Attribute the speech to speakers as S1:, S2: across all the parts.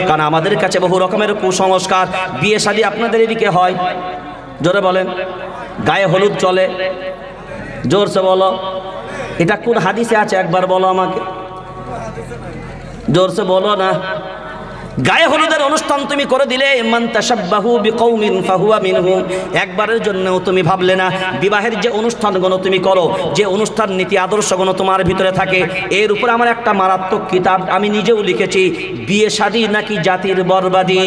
S1: কারণ আমাদের কাছে বহু রকমের কুসংস্কার। বিয়ে শাদী আপনাদের এদিকে হয়, জোরে বলেন। গায়ে হলুদ চলে, জোরসে বলো। এটা কোন হাদিসে আছে একবার বলো আমাকে, জোরসে বলো না। গায়ে হলুদের অনুষ্ঠান তুমি করে দিলে, মান তাশাব্বাহু বিকৌমিন ফাহুয়া মিনহুম, একবারের জন্যও তুমি ভাবলে না বিবাহের যে অনুষ্ঠানগুলো তুমি করো, যে অনুষ্ঠান নীতি আদর্শগুলো তোমার ভিতরে থাকে, এর উপর আমার একটা মারাত্মক কিতাব আমি নিজেও লিখেছি, বিয়ে শাদী নাকি জাতির বরবাদি।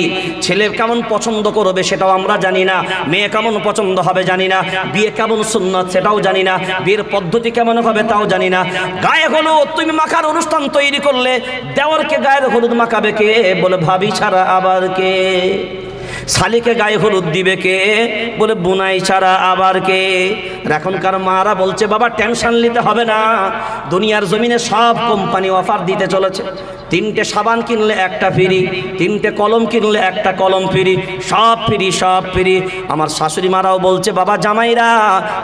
S1: ছেলে কেমন পছন্দ করবে সেটাও আমরা জানি না, মেয়ে কেমন পছন্দ হবে জানি না, বিয়ে কেমন সুন্নাত সেটাও জানি না, বিয়ের পদ্ধতি কেমন হবে তাও জানি না। গায়ে হলুদ তুমি মাখার অনুষ্ঠান তৈরি করলে, দেওয়ারকে গায়ের হলুদ মাখাবে কে? বলে ভাবি ছাড়া আবার কে? শালিকে গায়ে হলুদ দিবে কে? বলে বুনাই ছাড়া আবার কে? এখনকার মারা বলছে বাবা টেনশন নিতে হবে না, দুনিয়ার জমিনে সব কোম্পানি অফার দিতে চলেছে, 3টে সাবান কিনলে একটা ফ্রি, 3টে কলম কিনলে একটা কলম ফ্রি, সব ফ্রি সব ফ্রি। আমার শাশুড়ি মারাও বলছে বাবা জামাইরা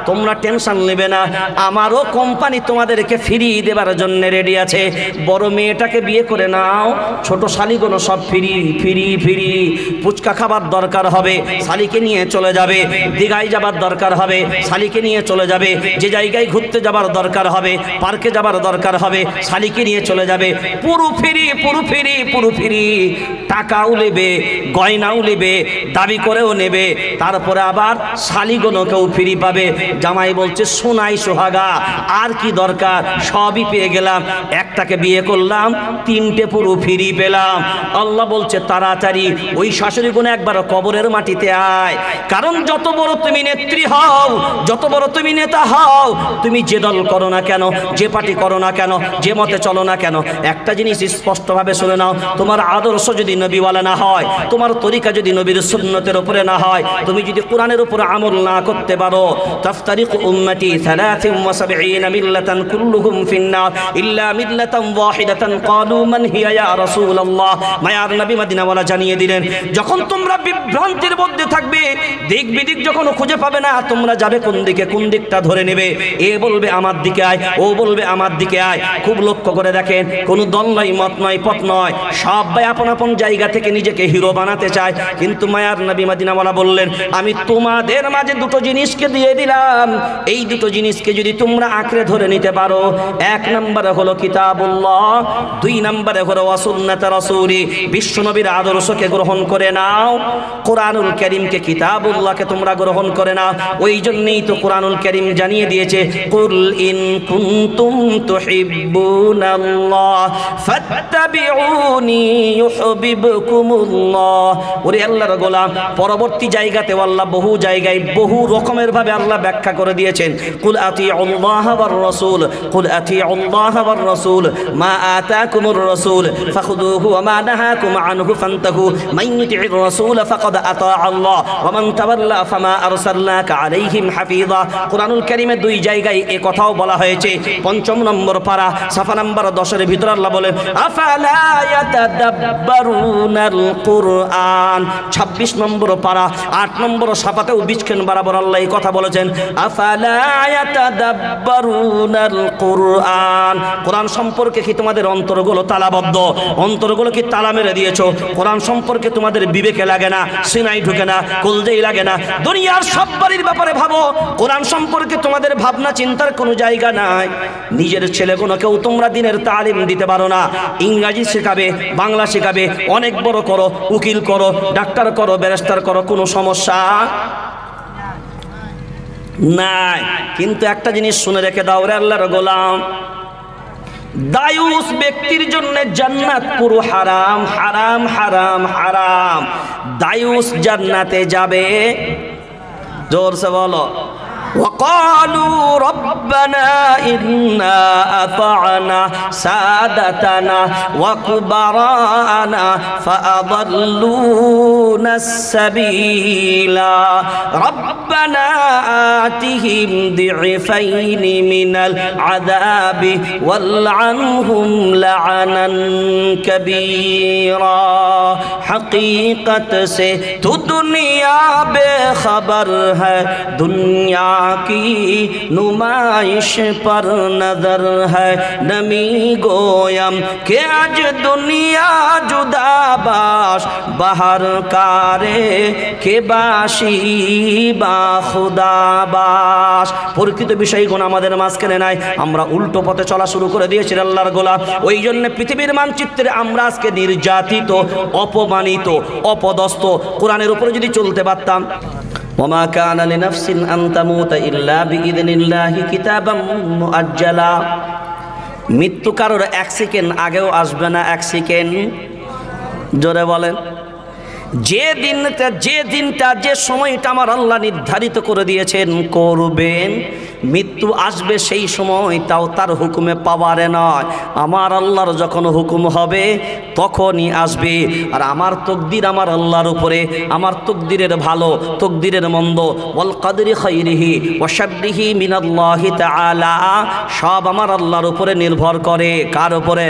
S1: তোমরা টেনশন নেবে না, আমারও কোম্পানি তোমাদেরকে ফ্রি দেবার জন্য রেডি আছে। বড় মেয়েটাকে বিয়ে করে নাও, ছোট শালিগুলো সব ফ্রি ফ্রি ফ্রি। ফুচকা খাবার দরকার হবে, শালিকে নিয়ে চলে যাবে। দীঘায় যাবার দরকার হবে, শালিকে নিয়ে চলে যাবে। যে জায়গায় ঘুরতে যাবার দরকার হবে, পার্কে যাবার দরকার হবে, শালিকে নিয়ে চলে যাবে। পুরো ফ্রি পুরো ফ্রি পুরো ফ্রি। টাকাও নেবে, গয়নাও নেবে, দাবি করেও নেবে, তারপরে আবার শালিগুলোকেও ফ্রি পাবে। জামাই বলছে সোনাই সোহাগা, আর কি দরকার, সবই পেয়ে গেলাম, একটাকে বিয়ে করলাম 3টে পুরো ফ্রি পেলাম। আল্লাহ বলছে তাড়াতাড়ি ওই শাশুড়ি গুণ একবার কবরের মাটিতে আয়। কারণ যত বড় তুমি নেত্রী হও, যত বড় তুমি নেতা হও, তুমি যে দল করো না কেন, যে পার্টি করো না কেন, যে মতে চলো না কেন, একটা জিনিস স্পষ্টভাবে শুনে নাও, তোমার আদর্শ যদি নবীওয়ালা না হয়, তোমার তরিকা যদি নবীর সুন্নতের উপরে না হয়, তুমি যদি কোরআনের উপরে আমল না করতে পারো, তাফতারিকু উম্মতি 73 মিল্লাতান কুল্লুহুম ফিন্নার ইল্লা মিল্লাতান ওয়াহিদাতান ক্বালু মান হিয়া ইয়া রাসূলুল্লাহ। মায়ার নবী মদিনাওয়ালা জানিয়ে দিলেন, যখন তোমরা বিভ্রান্তির মধ্যে থাকবে, দিক বিদিক যখন খুঁজে পাবে না, তোমরা যাবে কোন দিকে, কোন দিকটা ধরে নেবে। এ বলবে আমার দিকে আয়, ও বলবে আমার দিকে আয়। খুব লক্ষ্য করে দেখেন, কোনো দল নয়, মত নয়, পথ নয়, সবাই আপন আপন জায়গা থেকে নিজেকে হিরো বানাতে চায়। কিন্তু মায়ার নবী মদিনাওয়ালা বললেন, আমি তোমাদের মাঝে দুটো জিনিসকে দিয়ে দিলাম, এই দুটো জিনিসকে যদি তোমরা আঁকড়ে ধরে নিতে পারো, 1 নম্বরে হলো কিতাবুল্লাহ, 2 নম্বরে হলো সুন্নাত রাসূলি, বিশ্বনবীর আদর্শকে গ্রহণ করে নাও, কোরআনুল কারীমকে কিতাবুল্লাহকে তোমরা গ্রহণ করে নাও। ওই জন্যই তো কোরআনুল কারীম জানিয়ে দিয়েছে, কুল ইন কুনতুম তুহিব্বুনাল্লাহ ফাত্তাবিউনি ইউহিব্বুকুমুল্লাহ। ওরে আল্লাহর গোলাম, পরবর্তী জায়গাতে আল্লাহ বহু জায়গায় বহু রকমের ভাবে আল্লাহ ব্যাখ্যা করে দিয়েছেন। কুল আতিউল্লাহ ওয়ার রাসূল, কুল আতিউল্লাহ ওয়ার রাসূল, মা আতাকুমুর রাসূল ফাখুযুহু ওয়া মা নাহাকুম আনহু ফান্তাহু, মান ইউতি'র রাসূল ফাকাদ আতা আল্লাহ ওয়া মান তাওয়াল্লা ফামা আরসালনাকা আলাইহিম হাফিযা। কোরআনুল কারীমে 2 জায়গায় এই কথাও বলা হয়েছে। 5 নম্বর পারা সাফা নাম্বার 10-এর ভিতর আল্লাহ বলেন, আফালা ইয়াতাদাব্বারুনাল কুরআন। 26 নম্বর পারা 8 নম্বর সাফাতেও 20 বরাবর আল্লাহ এই কথা বলেছেন, আফালা ইয়াতাদাব্বারুনাল কুরআন। কোরআন সম্পর্কে কি তোমাদের অন্তরগুলো তালাবদ্ধ? অন্তরগুলো কি তালা মেরে দিয়েছো? কোরআন সম্পর্কে তোমাদের বিবেকে লাগে না, সিনাই ঢুকে না, কলজেই লাগে না? দুনিয়ার সব বাড়ির ব্যাপারে ভাবো, কোরআন সম্পর্কে তোমাদের ভাবনা চিন্তার কোনো জায়গা নাই। নিজের ছেলেগুলোকেও তোমরা দিনের তালিম দিতে পারো না। ইংরাজি শেখাবে, বাংলা শেখাবে, অনেক বড় করো, উকিল করো, ডাক্তার করো, ব্যারিস্টার করো, কোনো সমস্যা নাই। কিন্তু একটা জিনিস শুনে রেখে দাও রে আল্লাহর গোলাম, দায়ুস ব্যক্তির জন্য জান্নাত পুরো হারাম হারাম হারাম হারাম। দায়ুস জান্নাতে যাবে, জোরসে বলো। وقالوا ربنا إنا أطعنا سادتنا وكبراءنا فأضلونا السبيل ربنا آتهم ضعفين من العذاب والعنهم لعنا كبيرا हकीकत से तू दुनिया बेखबर है, दुनिया की नुमाइश पर नजर है। नमी गोयम के आज दुनिया जुदाबाश, बाहर कारे के बाशी বা খুদাবাস। প্রকৃত বিষয়গুণ আমাদের মাঝখানে নাই, আমরা উল্টো পথে চলা শুরু করে দিয়েছি আল্লাহর গোলাম। ওই জন্য পৃথিবীর মানচিত্রে আমরা আজকে নির্যাতিত, অপমানিত, অপদস্থ। কোরআনের উপরে যদি চলতে পারতাম, ওমা কানা লিনাফসিন আন তামুতা ইল্লা বিইذনিল্লাহি কিতাবাম মুআজ্জালা। মৃত্যু কারোর এক সেকেন্ড আগেও আসবে না, এক সেকেন্ড। জোরে বলেন। যে দিনটা যে সময়টা আমার আল্লাহ নির্ধারিত করে দিয়েছেন করবেন, মৃত্যু আসবে সেই সময়, তাও তার হুকুমে পাওয়ারে নয়। আমার আল্লাহর যখন হুকুম হবে তখনই আসবে। আর আমার তকদির আমার আল্লাহর উপরে, আমার তকদিরের ভালো তকদিরের মন্দ, ওয়াল কদরি খাইরিহি ওয়া শাররিহি মিনাল্লাহি তাআলা, সব আমার আল্লাহর উপরে নির্ভর করে। কার উপরে?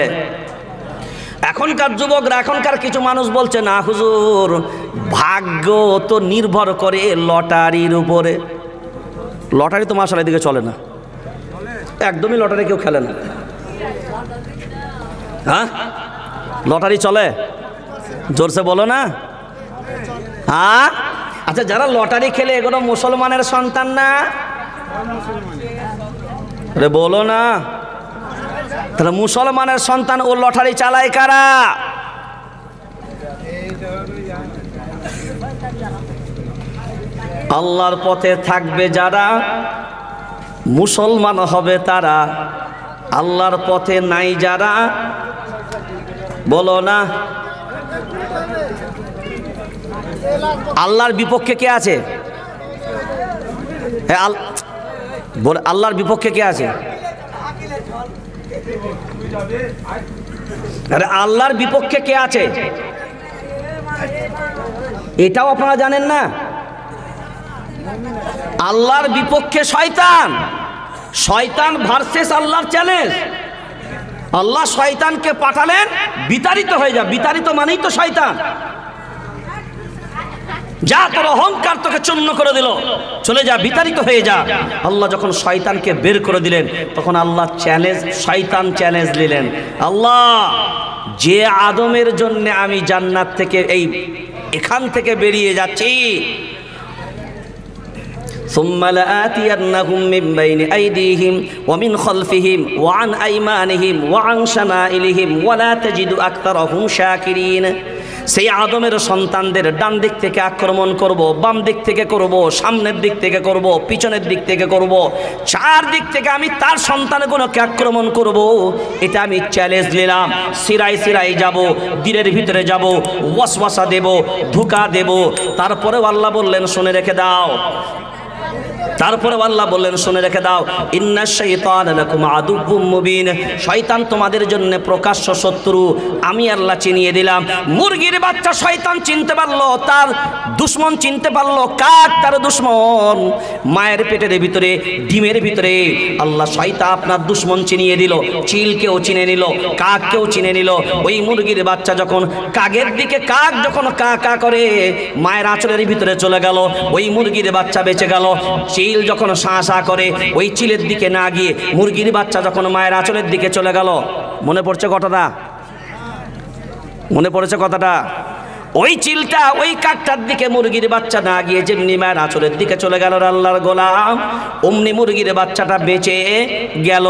S1: এখনকার যুবকরা, এখনকার কিছু মানুষ বলছে না হুজুর, ভাগ্য তো নির্ভর করে লটারির উপরে। লটারি তো মাশাআল্লাহ দিকে চলে না, একদমই লটারি কেউ খেলে না। হ্যাঁ, লটারি চলে? জোরসে বলো না। হ্যাঁ, আচ্ছা, যারা লটারি খেলে এগুলো মুসলমানের সন্তান না? আরে বলো না। তাহলে মুসলমানের সন্তান ও লটারি চালায় কারা? আল্লাহর পথে থাকবে যারা, মুসলমান হবে তারা। আল্লাহর পথে নাই যারা, বলো না। আল্লাহর বিপক্ষে কে আছে? আল্লাহর বিপক্ষে কে আছে? আরে আল্লাহর বিপক্ষে কে আছে এটাও আপনারা জানেন না? আল্লাহর বিপক্ষে শয়তান। শয়তান ভার্সেস আল্লাহর চ্যালেঞ্জ। আল্লাহ শয়তানকে পাঠালেন বিতাড়িত হয়ে যা। বিতাড়িত মানেই তো শয়তান। যা, তোর অহংকার তোকে চূর্ণ করে দিল, চলে যা, বিতাড়িত হয়ে যা। আল্লাহ যখন শয়তানকে বের করে দিলেন, তখন আল্লাহ শয়তান চ্যালেঞ্জ নিলেন, আল্লাহ যে আদমের জন্য আমি জান্নাত থেকে এখান থেকে বেরিয়ে যাচ্ছি, ثم لآتينهم من بين أيديهم ومن خلفهم وعن أيمانهم وعن شمائلهم ولا تجد أكثرهم شاكرين। সেই আদমের সন্তানদের ডান দিক থেকে আক্রমণ করব, বাম দিক থেকে করব, সামনের দিক থেকে করব, পিছনের দিক থেকে করব, চার দিক থেকে আমি তার সন্তানগুলোকে আক্রমণ করব। এটা আমি চ্যালেঞ্জ নিলাম। সিরাই সিরাই যাব, দিনের ভিতরে যাব, ওয়াসওয়াসা দেব, ধোঁকা দেব। তারপরেও আল্লাহ বললেন শুনে রেখে দাও। তারপরে আল্লাহ বললেন শুনে রেখে দাও, ইন্নাশ শাইতানা লাকুম আদুউম মুবিন। শয়তান তোমাদের জন্য প্রকাশ্য শত্রু, আমি আল্লাহ চিনিয়ে দিলাম। মুরগির বাচ্চা শয়তান চিনতে পারলো, তার দুশমন চিনতে পারলো। কাক তার দুশমন। মায়ের পেটের ভিতরে, ডিমের ভিতরে আল্লাহ শয়তান আপনার দুশমন চিনিয়ে দিল। চিলকেও চিনে নিল, কাককেও চিনে নিল। ওই মুরগির বাচ্চা যখন কাকের দিকে, কাক যখন কা কা করে মায়ের আঁচলের ভিতরে চলে গেল, ওই মুরগির বাচ্চা বেঁচে গেল। চিল যখন শা শা করে ওই চিলের দিকে না গিয়ে মুরগির বাচ্চা যখন মায়ের আঁচলের দিকে চলে গেল। মনে পড়ছে কথাটা? মনে পড়েছে কথাটা? ওই চিলটা ওই কাকটার দিকে মুরগির বাচ্চা না গিয়ে যেমনি মায়ের আঁচলের দিকে চলে গেল আল্লাহর গোলাম, অমনি মুরগির বাচ্চাটা বেঁচে গেল,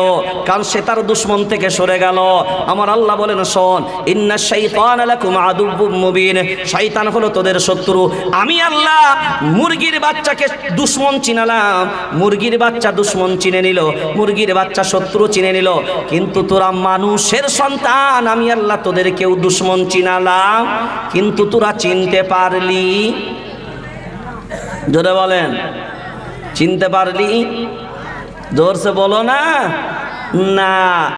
S1: কারণ সে তার দুশমন থেকে সরে গেল। আমার আল্লাহ বলেন শোন, ইন্নাশ শাইতানা লাকুম আদুউম মুবিন। শয়তান হলো তোদের শত্রু। আমি আল্লাহ মুরগির বাচ্চাকে দুশমন চিনালাম, মুরগির বাচ্চা দুশমন চিনে নিল, মুরগির বাচ্চা শত্রু চিনে নিল। কিন্তু তোরা মানুষের সন্তান, আমি আল্লাহ তোদের কেউ দুশমন চিনালাম, কিন্তু তোরা চিনতে পারলি? জোরে বলেন, চিনতে পারলি? জোরসে বলো না। না।